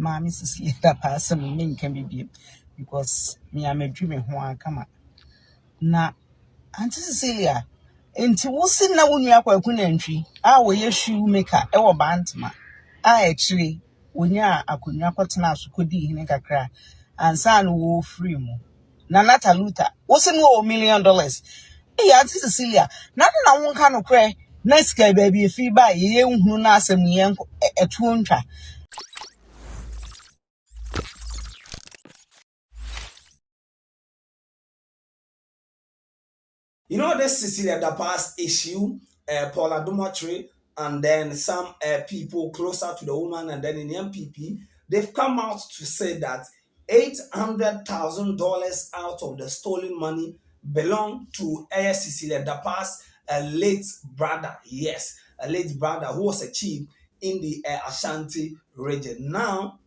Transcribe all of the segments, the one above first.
Mammy Cecilia Dapaah some men can be because me I'm a dreaming who come up. Na Auntie Cecilia, enti wosi na wonu akwaku nantwi a woye shoemaker e wo bantama a echire wonya akonwa kwotena asokodi hine kakra ansa no wo free mu na Lata wosi no $1 million Auntie Cecilia na wonka no kre na sika baby fi ba ye nhunu na asem ye etuo ntwa. You know this Cecilia Dapaah's issue, Paula Dumotry, and then some people closer to the woman, and then in the MPP, they've come out to say that $800,000 out of the stolen money belong to Cecilia Dapaah's late brother. Yes, a late brother who was a chief in the Ashanti region. Now,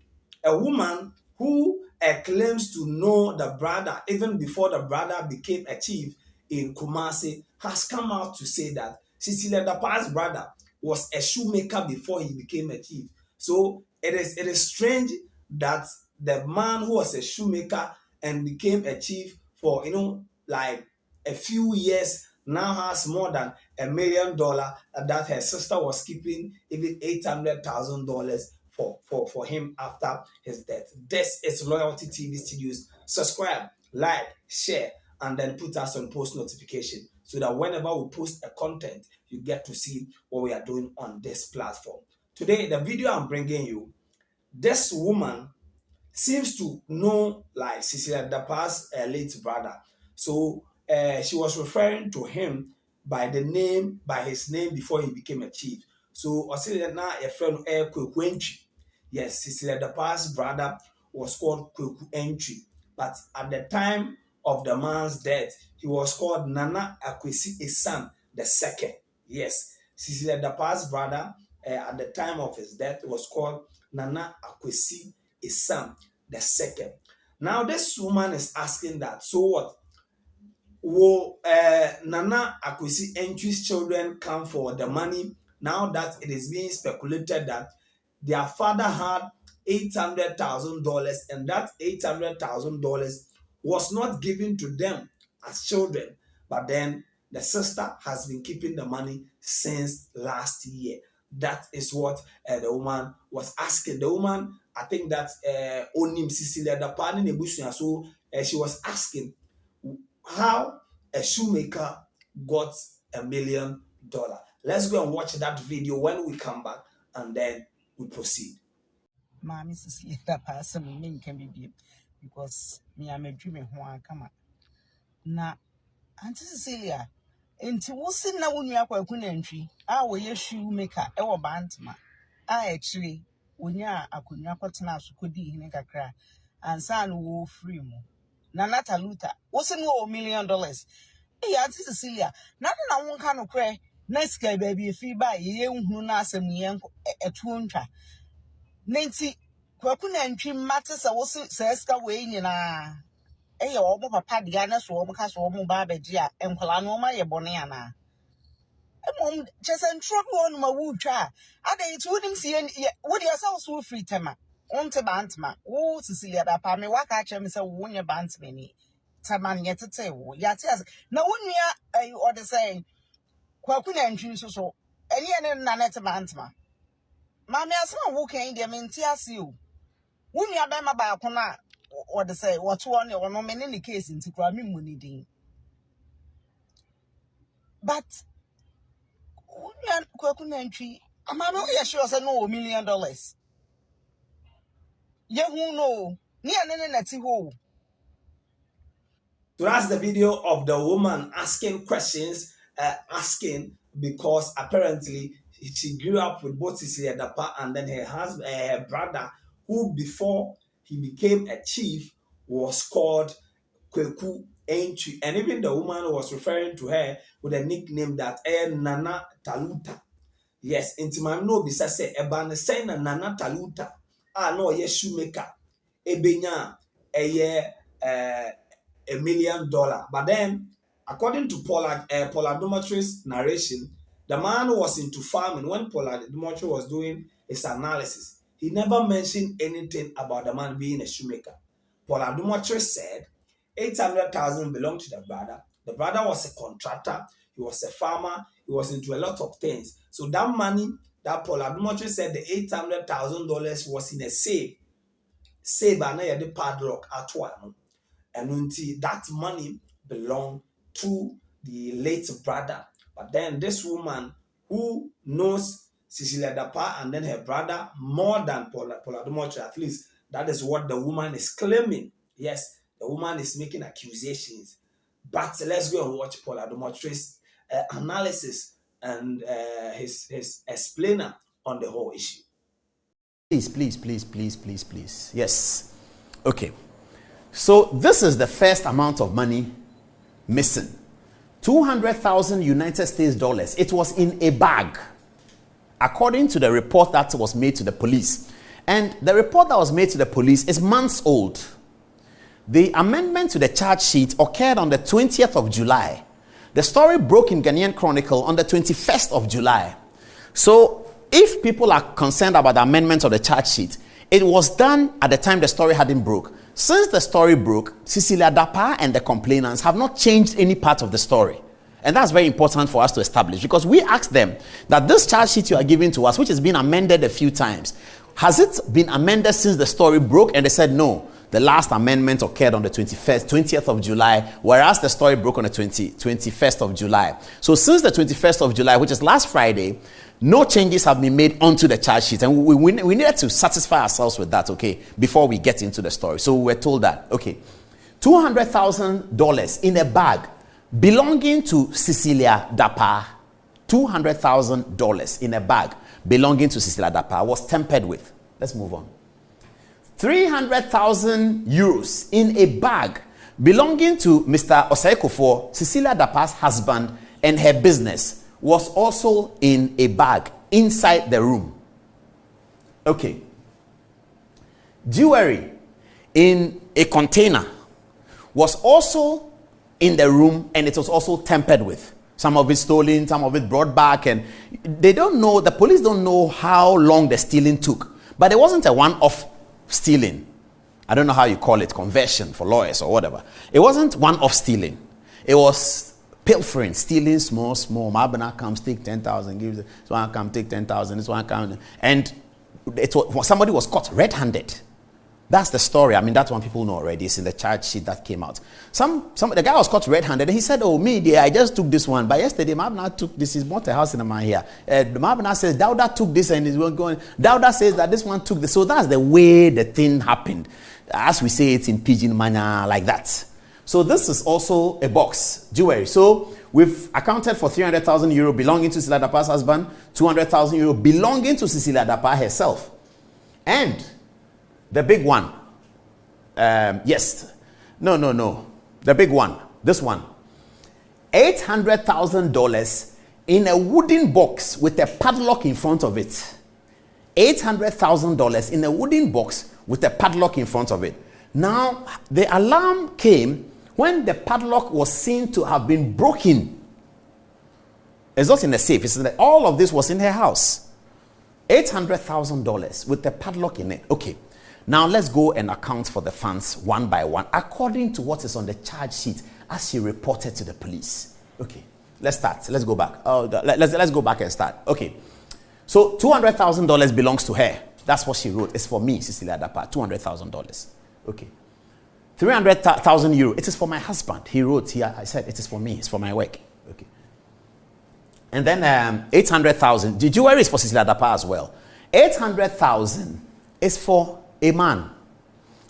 a woman who claims to know the brother even before the brother became a chief in Kumasi has come out to say that Cecilia Dapaah's brother was a shoemaker before he became a chief. So it is strange that the man who was a shoemaker and became a chief for like a few years now has more than $1 million that her sister was keeping even $800,000 for him after his death. This is Loyalty TV Studios. Subscribe, like, share, and then put us on post notification so that whenever we post a content, you get to see what we are doing on this platform. Today, the video I'm bringing you, this woman seems to know like Cecilia Dapaah's late brother. So she was referring to him by his name before he became a chief. So Cecilia na a friend Kweku Entry. Yes, Cecilia Dapaah's brother was called Kweku Entry. But at the time of the man's death, he was called Nana Akwesi Esan the second. Yes, Cecilia Dapaah's brother at the time of his death was called Nana Akwesi Esan the second. Now this woman is asking that, so what? Will Nana Akwesi Entry's children come for the money now that it is being speculated that their father had $800,000 and that $800,000 was not given to them as children, but then the sister has been keeping the money since last year. That is what the woman was asking. The woman, I think that Onim Cecilia Dapaah, so she was asking how a shoemaker got $1 million. Let's go and watch that video when we come back and then we proceed. Mammy Cecilia Dapaah some men can be because me I'm a dreaming who come up. Na Auntie Cecilia, enti wosi na wonu akwaku nantwi a woye shoemaker e wo bantama a echire wonya akonwa kwotena asokodi hine kakra ansa no wo free mu na Lata wosi no $1 million Auntie Cecilia na wonka no kre na sika baby fi ba ye nhunu na asem ye etuo ntwa nenti kwaku nantwi mate se wosi se sika we nyina eye omo papa dia na so omo ka so omo ba beji a enkwala no ma ye bone ana emom chese ntro ko no ma wutwa adai tu nim sie wo dia sa so free tema onte bantma wo Cecilia Dapaah me waka chem se wo nye bantma ni tema nye tete wo ya te as na wonua o de say kwaku na ntwi so eni ene na net bantma ma me asema wo kan dia me nti ase o wonua ba ma ba ko na what they say, what one or no man in the case in Tikrami money. But Kwakunantry, a man, oh, sure, say no $1 million. Yeah, who know? Near Nanati ho. So that's the video of the woman asking questions, asking because apparently she grew up with both Cecilia Dapaah and then her husband, her brother, who before he became a chief was called Kweku Entry, and even the woman was referring to her with a nickname that Nana Taluta. Yes, intima no bisa say eba ne say na Nana Taluta no ye shoemaker ebenya $1 million. But then, according to Paula Dumatry's narration, the man was into farming when Paula Dumatry was doing his analysis. he never mentioned anything about the man being a shoemaker. Paul Adumotre said 800,000 belonged to the brother. The brother was a contractor, he was a farmer, he was into a lot of things. So that money that Paul Adumotre said the $800,000 was in a safe. Safe and the padlock at one. And until that money belonged to the late brother. But then this woman who knows Cecilia Dapaah and then her brother more than Paul Adumotre, at least that is what the woman is claiming. Yes, the woman is making accusations. But let's go and watch Paul Adumotre's analysis and his explainer on the whole issue. Please. Yes. Okay. So this is the first amount of money missing. 200,000 United States dollars. It was in a bag, according to the report that was made to the police. And the report that was made to the police is months old. The amendment to the charge sheet occurred on the 20th of July. The story broke in Ghanaian Chronicle on the 21st of July. So if people are concerned about the amendment of the charge sheet, it was done at the time the story hadn't broke. Since the story broke, Cecilia Dapaah and the complainants have not changed any part of the story. And that's very important for us to establish, because we asked them that this charge sheet you are giving to us, which has been amended a few times, has it been amended since the story broke? And they said no. The last amendment occurred on the 20th of July, whereas the story broke on the 21st of July. So since the 21st of July, which is last Friday, no changes have been made onto the charge sheet. And we needed to satisfy ourselves with that, okay, before we get into the story. So we were told that, okay, $200,000 in a bag belonging to Cecilia Dapaah, $200,000 in a bag belonging to Cecilia Dapaah was tampered with. Let's move on. 300,000 euros in a bag belonging to Mr. Osei-Kuffour, Cecilia Dapaah's husband, and her business was also in a bag inside the room. Okay. Jewelry in a container was also in the room, and it was also tampered with. Some of it stolen, some of it brought back, and they don't know, the police don't know how long the stealing took. But it wasn't a one-off stealing. I don't know how you call it, conversion for lawyers or whatever. It wasn't one-off stealing. It was pilfering, stealing small. Mabana comes, take 10,000, gives it. This one come, take 10,000. This one come, and somebody was caught red-handed. That's the story. I mean, that's one people know already. It's in the charge sheet that came out. The guy was caught red-handed, and he said, "Oh, me, dear, I just took this one. But yesterday, Mabna took this. He's bought a house in a man here. Mabna says Dauda took this, and he's going. Dauda says that this one took this. So that's the way the thing happened. As we say it in pidgin manner, like that. So this is also a box, jewelry. So we've accounted for 300,000 euro belonging to Cecilia Dapaah's husband, 200,000 euro belonging to Cecilia Dapaah herself, and the big one. The big one. This one. $800,000 in a wooden box with a padlock in front of it. $800,000 in a wooden box with a padlock in front of it. Now, the alarm came when the padlock was seen to have been broken. It's not in the safe. All of this was in her house. $800,000 with a padlock in it. Okay. Now let's go and account for the funds one by one, according to what is on the charge sheet as she reported to the police. Okay, let's start. Let's go back. Let's go back and start. Okay, so $200,000 belongs to her. That's what she wrote. It's for me, Cecilia Dapaah. $200,000. Okay, 300,000 euro. It is for my husband. He wrote here. I said it is for me. It's for my work. Okay, and then 800,000. The jewelry is for Cecilia Dapaah as well. 800,000 is for a man.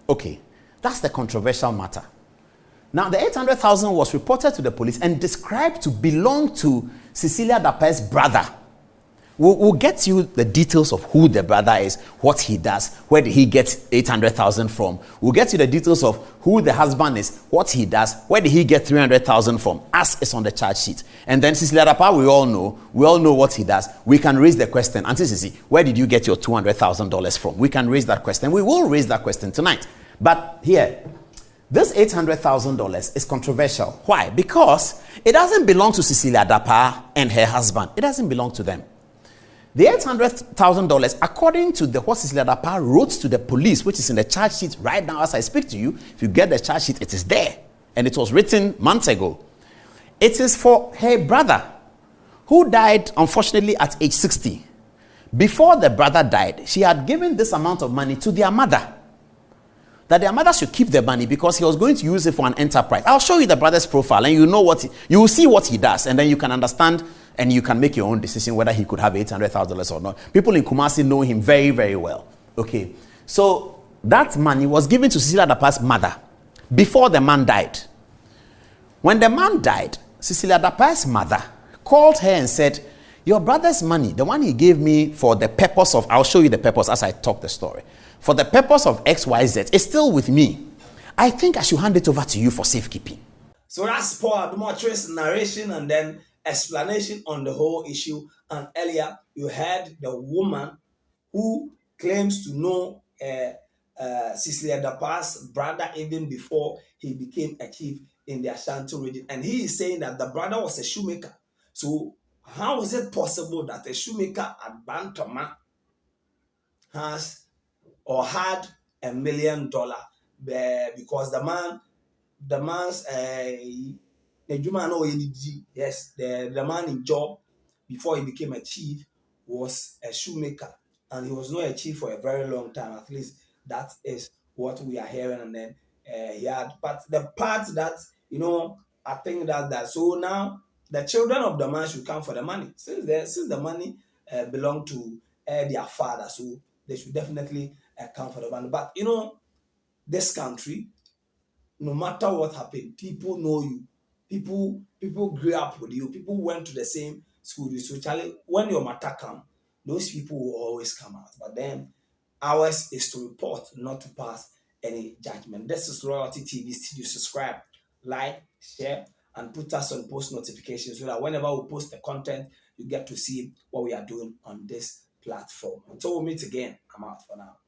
Okay, that's the controversial matter. Now, the 800,000 was reported to the police and described to belong to Cecilia Dapaah's brother. We'll get you the details of who the brother is, what he does, where did he get 800,000 from. We'll get you the details of who the husband is, what he does, where did he get 300,000 from, as is on the charge sheet. And then Cecilia Dapaah, we all know what he does. We can raise the question, Auntie Cici, where did you get your $200,000 from? We can raise that question. We will raise that question tonight. But here, this $800,000 is controversial. Why? Because it doesn't belong to Cecilia Dapaah and her husband. It doesn't belong to them. The $800,000, according to what Cecilia Dapaah wrote to the police, which is in the charge sheet right now as I speak to you, if you get the charge sheet, it is there. And it was written months ago. It is for her brother, who died, unfortunately, at age 60. Before the brother died, she had given this amount of money to their mother, that their mother should keep the money because he was going to use it for an enterprise. I'll show you the brother's profile, and you will see what he does, and then you can understand and you can make your own decision whether he could have $800,000 or not. People in Kumasi know him very, very well. Okay, so that money was given to Cecilia Dapaah's mother before the man died. When the man died, Cecilia Dapaah's mother called her and said, your brother's money, the one he gave me for the purpose of, I'll show you the purpose as I talk the story, for the purpose of XYZ, is still with me. I think I should hand it over to you for safekeeping. So that's Paul Adumotri's narration and then explanation on the whole issue. And earlier, you heard the woman who claims to know Cecilia Dapaah's brother even before he became a chief in the Ashanti region. And he is saying that the brother was a shoemaker. So how is it possible that a shoemaker at Bantama has or had $1 million? Because the man's yes, the man in job before he became a chief was a shoemaker, and he was not a chief for a very long time. At least that is what we are hearing. And then but the part that I think that so now the children of the man should come for the money since the money belonged to their father, so they should definitely come for the money. But this country, no matter what happened, people know you. People grew up with you. People went to the same school. So Charlie, when your matter come, those people will always come out. But then ours is to report, not to pass any judgment. This is Royalty TV. Still subscribe, like, share, and put us on post notifications so that whenever we post the content, you get to see what we are doing on this platform. Until we meet again, I'm out for now.